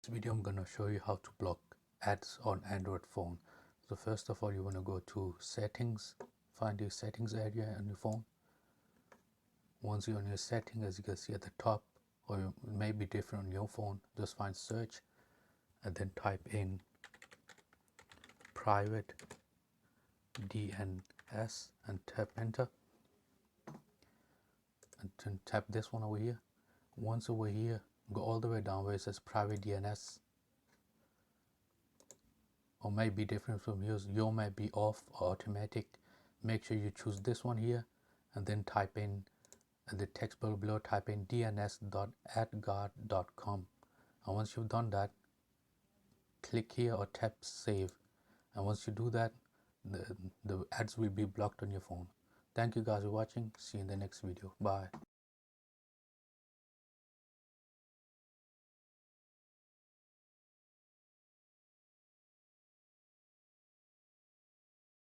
This video I'm gonna show you how to block ads on Android phone. So first of all, you want to go to settings, find your settings area on your phone. Once you're on your setting, as you can see at the top, or it may be different on your phone, just find search and then type in private DNS and tap enter, and then tap this one over here. Once over here, go all the way down where it says private DNS, or may be different from yours. Your may be off or automatic. Make sure you choose this one here and then type in the text bar below, type in dns.adguard.com, and once you've done that, click here or tap save, and once you do that, the ads will be blocked on your phone. Thank you guys for watching. See you in the next video. Bye.